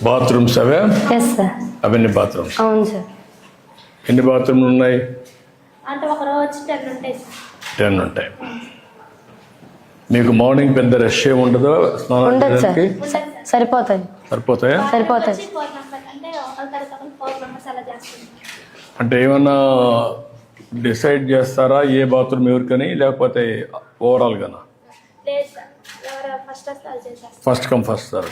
Bathrooms అవే? Yes sir. అవన్నీ bathrooms? అవును సార్. ఎన్ని బాత్రూమ్లు ఉన్నాయి? అంటే ఒక రోజు 10 ఉంటాయి సార్. 10 ఉంటాయి. మీకు మార్నింగ్ పెద్ద రష్ ఏమి ఉండదు స్నానం ఉండదు సార్. చేయడానికి? సరిపోతుంది. సరిపోతాయా? సరిపోతుంది. 4 మెంబర్స్ అంటే ఒకరి తర్వాత 4 మెంబర్స్ అలా చేస్తుంది. అంటే ఏమన్నా డిసైడ్ చేస్తారా ఏ బాత్రూమ్ ఎవరికని, లేకపోతే ఓవరాల్గానా? లేదు సార్, ఎవరు ఫస్ట్ వస్తే అది చేసేస్తారు. First come first sir.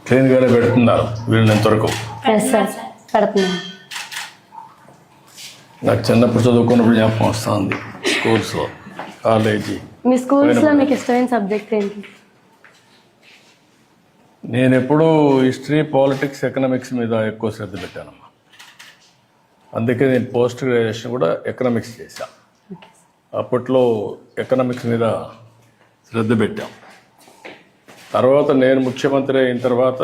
క్లీన్గానే పెడుతున్నారు వీళ్ళంతవరకు? ఎస్ సార్, పెడుతున్నాను. నాకు చిన్నప్పుడు చదువుకున్నప్పుడు జ్ఞాపకం వస్తుంది. Schools, college. మీ స్కూల్స్లో మీకు ఇష్టమైన సబ్జెక్ట్ ఏంటి? నేను ఎప్పుడూ హిస్టరీ, పాలిటిక్స్, ఎకనామిక్స్ మీద ఎక్కువ శ్రద్ధ పెట్టానమ్మా. అందుకే నేను పోస్ట్ గ్రాడ్యుయేషన్ కూడా ఎకనామిక్స్ చేశాను. అప్పట్లో ఎకనామిక్స్ మీద శ్రద్ధ పెట్టాం. తర్వాత నేను ముఖ్యమంత్రి అయిన తర్వాత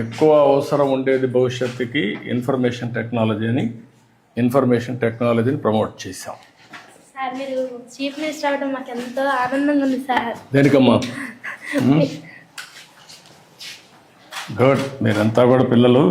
ఎక్కువ అవసరం ఉండేది భవిష్యత్తుకి ఇన్ఫర్మేషన్ టెక్నాలజీని ప్రమోట్ చేశాం. సార్ మీరు చీఫ్ మినిస్టర్ అవ్వడం మాకు ఎంతో ఆనందంగా ఉంది సార్. దేనికమ్మా? గుడ్. మీరంతా కూడా పిల్లలు